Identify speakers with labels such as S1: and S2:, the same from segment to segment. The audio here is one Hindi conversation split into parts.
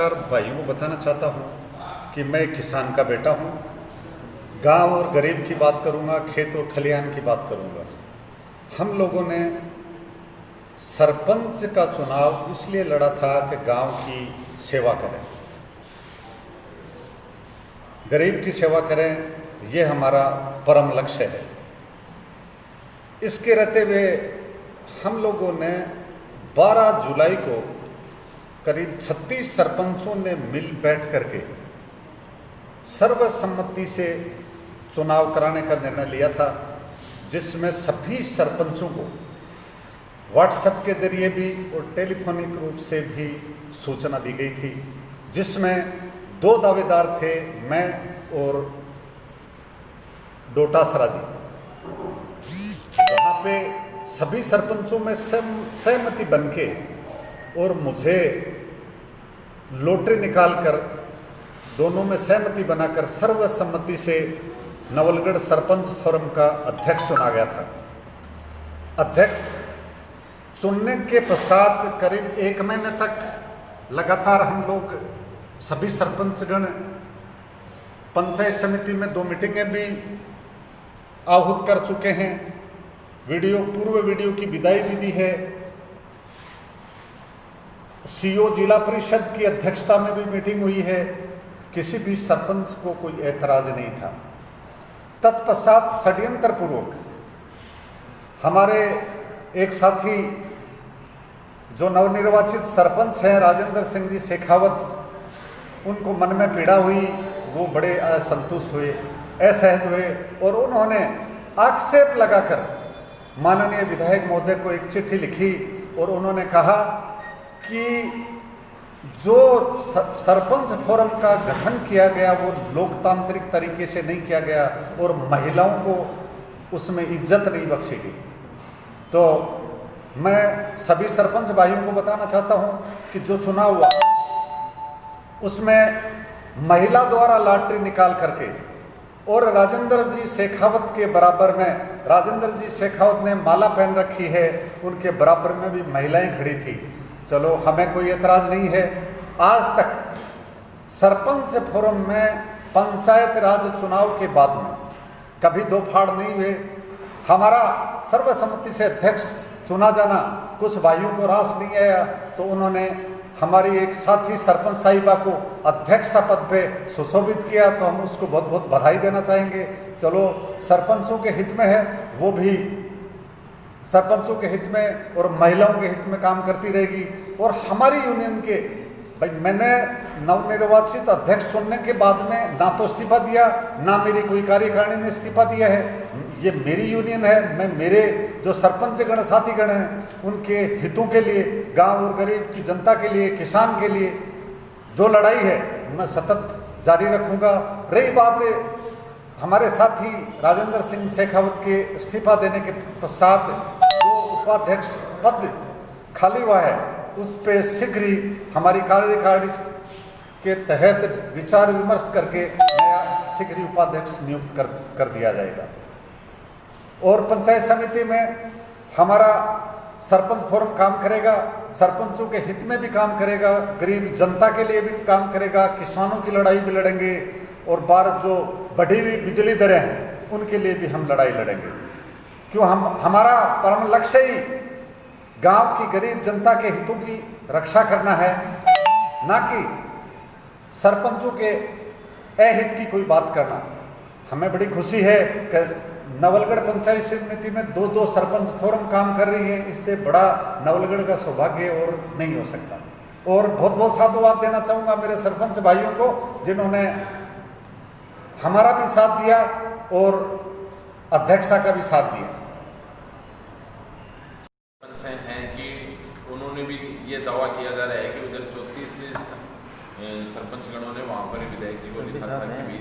S1: पत्रकार भाइयों को बताना चाहता हूँ कि मैं किसान का बेटा हूँ। गांव और गरीब की बात करूँगा, खेत और खलिहान की बात करूँगा। हम लोगों ने सरपंच का चुनाव इसलिए लड़ा था कि गांव की सेवा करें, गरीब की सेवा करें, ये हमारा परम लक्ष्य है। इसके रहते हुए हम लोगों ने 12 जुलाई को करीब 36 सरपंचों ने मिल बैठ करके सर्वसम्मति से चुनाव कराने का निर्णय लिया था, जिसमें सभी सरपंचों को व्हाट्सएप के जरिए भी और टेलीफोनिक रूप से भी सूचना दी गई थी, जिसमें 2 दावेदार थे, मैं और डोटासरा जी। वहाँ पे सभी सरपंचों में सहमति बनके और मुझे लॉटरी निकालकर दोनों में सहमति बनाकर सर्वसम्मति से नवलगढ़ सरपंच फोरम का अध्यक्ष चुना गया था। अध्यक्ष चुनने के पश्चात करीब 1 महीने तक लगातार हम लोग सभी सरपंचगण पंचायत समिति में 2 मीटिंगें भी आहूत कर चुके हैं। पूर्व वीडियो की विदाई भी दी है। सीओ जिला परिषद की अध्यक्षता में भी मीटिंग हुई है। किसी भी सरपंच को कोई ऐतराज नहीं था। तत्पश्चात षड्यंत्र पूर्वक हमारे एक साथी जो नवनिर्वाचित सरपंच हैं राजेंद्र सिंह जी शेखावत, उनको मन में पीड़ा हुई, वो बड़े असंतुष्ट हुए, असहज हुए और उन्होंने आक्षेप लगाकर माननीय विधायक महोदय को एक चिट्ठी लिखी और उन्होंने कहा कि जो सरपंच फोरम का गठन किया गया वो लोकतांत्रिक तरीके से नहीं किया गया और महिलाओं को उसमें इज्जत नहीं बख्शी गई। तो मैं सभी सरपंच भाइयों को बताना चाहता हूं कि जो चुनाव हुआ उसमें महिला द्वारा लॉटरी निकाल करके और राजेंद्र जी शेखावत के बराबर में, राजेंद्र जी शेखावत ने माला पहन रखी है, उनके बराबर में भी महिलाएं खड़ी थी। चलो, हमें कोई एतराज नहीं है। आज तक सरपंच फोरम में पंचायत राज चुनाव के बाद में कभी 2 फाड़ नहीं हुए। हमारा सर्वसम्मति से अध्यक्ष चुना जाना कुछ भाइयों को रास नहीं आया, तो उन्होंने हमारी एक साथी सरपंच साहिबा को अध्यक्ष पद पे सुशोभित किया, तो हम उसको बहुत बहुत बधाई देना चाहेंगे। चलो, सरपंचों के हित में है, वो भी सरपंचों के हित में और महिलाओं के हित में काम करती रहेगी। और हमारी यूनियन के भाई, मैंने नवनिर्वाचित अध्यक्ष चुनने के बाद में ना तो इस्तीफा दिया, ना मेरी कोई कार्यकारिणी ने इस्तीफा दिया है। ये मेरी यूनियन है। मैं मेरे जो सरपंचगण साथीगण हैं उनके हितों के लिए, गांव और गरीब की जनता के लिए, किसान के लिए जो लड़ाई है मैं सतत जारी रखूंगा। रही बात हमारे साथी राजेंद्र सिंह शेखावत के इस्तीफा देने के पश्चात जो उपाध्यक्ष पद खाली हुआ है, उस पे शीघ्र ही हमारी कार्यकारिणी के तहत विचार विमर्श करके नया शीघ्र ही उपाध्यक्ष नियुक्त कर दिया जाएगा। और पंचायत समिति में हमारा सरपंच फोरम काम करेगा, सरपंचों के हित में भी काम करेगा, गरीब जनता के लिए भी काम करेगा, किसानों की लड़ाई भी लड़ेंगे और भारत जो बढ़ी हुई बिजली दरें हैं उनके लिए भी हम लड़ाई लड़ेंगे। क्यों, हमारा परम लक्ष्य ही गांव की गरीब जनता के हितों की रक्षा करना है, ना कि सरपंचों के अहित की कोई बात करना। हमें बड़ी खुशी है कि नवलगढ़ पंचायत समिति में 2 सरपंच फोरम काम कर रही है। इससे बड़ा नवलगढ़ का सौभाग्य और नहीं हो सकता। और बहुत बहुत साधुवाद देना चाहूँगा मेरे सरपंच भाइयों को, जिन्होंने हमारा भी साथ दिया और अध्यक्षता का भी साथ दिया।
S2: हैं कि उन्होंने भी ये दावा किया जा रहा है कि उधर 34 सरपंचगणों ने वहाँ पर विधायक जी को लिखा था कि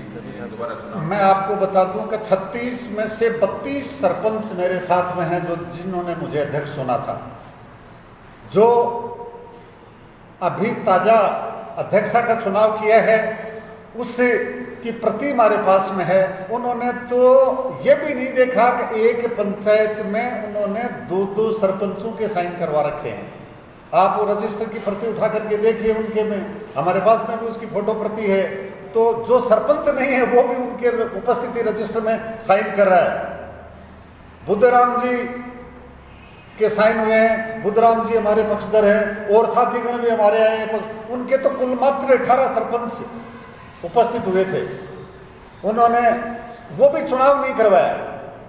S2: दोबारा चुनाव।
S1: मैं आपको बता दूं कि 36 में से 32 सरपंच मेरे साथ में हैं जिन्होंने मुझे अध्यक्ष चुना था। जो अभी ताजा अध्यक्षा का चुनाव किया है उससे की प्रति हमारे पास में है। उन्होंने तो ये भी नहीं देखा कि एक पंचायत में उन्होंने 2-2 सरपंचों के साइन करवा रखे हैं। आप वो रजिस्टर की प्रति उठा करके देखिए उनके में, हमारे पास में भी उसकी फोटो प्रति है। तो जो सरपंच नहीं है वो भी उनके उपस्थिति रजिस्टर में साइन कर रहा है। बुद्धराम जी के साइन हुए हैं, बुद्धराम जी हमारे पक्षधर हैं और साथीगण भी हमारे आए हैं। उनके तो कुल मात्र 18 सरपंच उपस्थित हुए थे, उन्होंने वो भी चुनाव नहीं करवाया,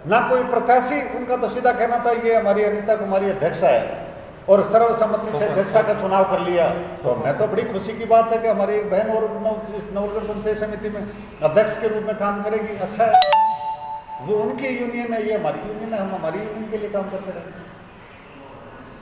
S1: ना कोई प्रत्याशी। उनका तो सीधा कहना था ये हमारी अनीता कुमारी अध्यक्षा है और सर्वसम्मति से अध्यक्षा का चुनाव कर लिया। तो मैं तो बड़ी खुशी की बात है कि हमारी एक बहन और नवलगढ़ पंचायत समिति में अध्यक्ष के रूप में काम करेगी, अच्छा है। वो उनकी यूनियन है, ये हमारी यूनियन है, हम हमारी यूनियन के लिए काम करते रहेंगे।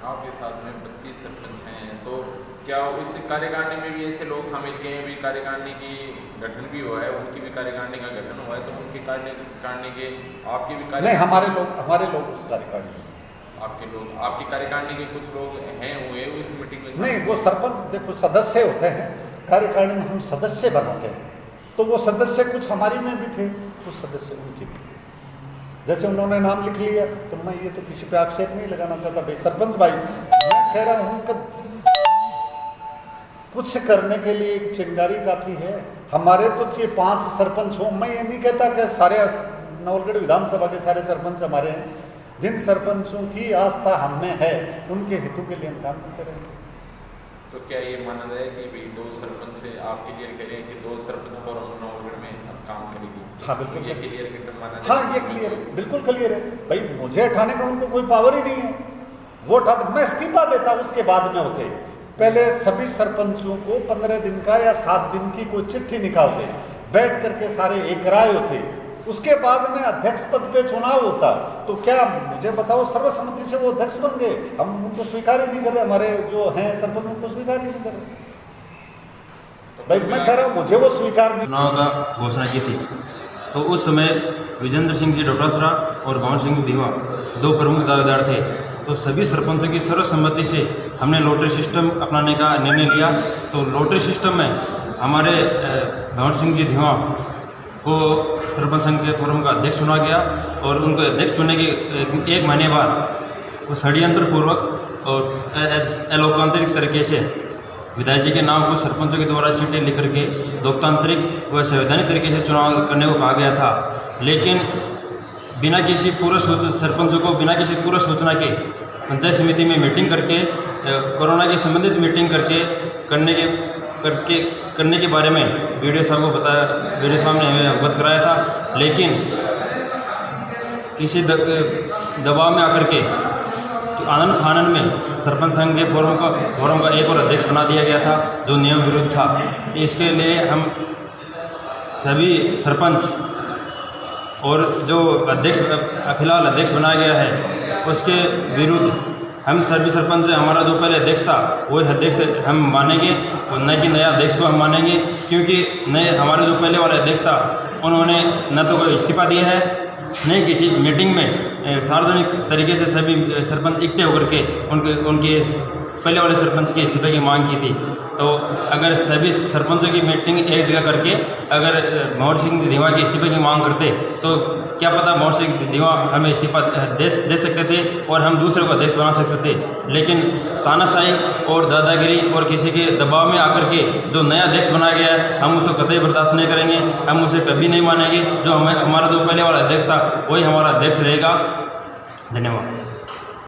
S2: आपके साथ में 32 सरपंच हैं, तो क्या इस कार्यकारिणी में भी ऐसे लोग शामिल किए हैं? भी कार्यकारिणी की गठन भी हुआ है, उनकी भी कार्यकारिणी का गठन हुआ है, तो उनकी कार्यकारिणी के आपके भी
S1: नहीं, हमारे लोग उस कार्यकारिणी,
S2: आपके लोग, आपकी कार्यकारिणी के कुछ लोग हैं हुए इस मीटिंग में?
S1: नहीं, वो सरपंच देखो सदस्य होते हैं, कार्यकारिणी में हम सदस्य बनाते हैं, तो वो सदस्य कुछ हमारी में भी थे, कुछ सदस्य उनके भी। जैसे उन्होंने नाम लिख लिया तो मैं ये तो किसी पे आक्षेप नहीं लगाना चाहता भाई सरपंच भाई, मैं कह रहा हूँ कि कुछ करने के लिए एक चिंगारी काफी है। हमारे तो 5 सरपंच हों, मैं ये नहीं कहता कि सारे नवलगढ़ विधानसभा के सारे सरपंच हमारे हैं। जिन सरपंचों की आस्था हम में है उनके हितों के लिए हम काम करते रहेंगे।
S2: तो क्या ये माना जाए कि भाई 2 सरपंच से आप क्लियर करें कि 2 सरपंच फोरम नवलगढ़ में अब काम करेगी?
S1: हाँ बिल्कुल,
S2: ये क्लियर कर माना जाए?
S1: हाँ ये क्लियर है, बिल्कुल क्लियर है भाई। मुझे हटाने का उनको कोई पावर ही नहीं है, वो उठा मैं इस्तीफा देता उसके बाद में होते। पहले सभी सरपंचों को 15 दिन का या 7 दिन की कोई चिट्ठी निकालते, बैठ करके सारे एक राय होते, उसके बाद में अध्यक्ष पद पे चुनाव होता। तो क्या मुझे बताओ, सर्वसम्मति से वो अध्यक्ष बन गए, हम उनको स्वीकार ही नहीं कर रहे, हमारे जो हैं सरपंच उनको स्वीकार ही नहीं कर रहे। भाई मैं कह रहा हूँ मुझे वो स्वीकार नहीं।
S3: चुनाव का घोषणा की थी तो उस समय विजेंद्र सिंह जी डोटासरा और भवन सिंह धीमा 2 प्रमुख दावेदार थे। तो सभी सरपंचों की सर्वसम्मति से हमने लॉटरी सिस्टम अपनाने का निर्णय लिया। तो लॉटरी सिस्टम में हमारे भवन सिंह जी धीमा को सरपंच संघ के फोरम का अध्यक्ष चुना गया और उनको अध्यक्ष चुनने के 1 महीने बाद वो षड्यंत्र पूर्वक और अलोकतांत्रिक तरीके से विधायक जी के नाम को सरपंचों के द्वारा चिट्ठी लिख करके लोकतांत्रिक व संवैधानिक तरीके से चुनाव करने को कहा गया था। लेकिन बिना किसी पूर्व सूचना, सरपंचों को बिना किसी पूर्व सूचना के पंचायत समिति में मीटिंग करके कोरोना के संबंधित मीटिंग करने के बारे में वीडियो साहब को बताया, वीडियो साहब ने हमें अवगत कराया था। लेकिन किसी दबाव में आकर के आनंद फानन में सरपंच संघ के फोरम का एक और अध्यक्ष बना दिया गया था जो नियम विरुद्ध था। इसके लिए हम सभी सरपंच और जो अध्यक्ष फिलहाल अध्यक्ष बनाया गया है उसके विरुद्ध हम सभी सरपंच, हमारा जो पहले अध्यक्ष था वही अध्यक्ष हम मानेंगे और न कि नया अध्यक्ष को हम मानेंगे, क्योंकि नए हमारे जो पहले वाला अध्यक्ष था उन्होंने न तो कोई इस्तीफा दिया है, नहीं किसी मीटिंग में सार्वजनिक तरीके से सभी सरपंच इकट्ठे होकर के उनके पहले वाले सरपंच के इस्तीफे की मांग की थी। तो अगर सभी सरपंचों की मीटिंग एक जगह करके अगर भंवर सिंह धीमा के इस्तीफे की मांग करते तो क्या पता भंवर सिंह धीमा हमें इस्तीफा दे सकते थे और हम दूसरे को अध्यक्ष बना सकते थे। लेकिन तानाशाही और दादागिरी और किसी के दबाव में आकर के जो नया अध्यक्ष बनाया गया है हम उसको कतई बर्दाश्त नहीं करेंगे, हम उसे कभी नहीं मानेंगे। जो हमारा जो पहले वाला अध्यक्ष था वही हमारा अध्यक्ष रहेगा। धन्यवाद।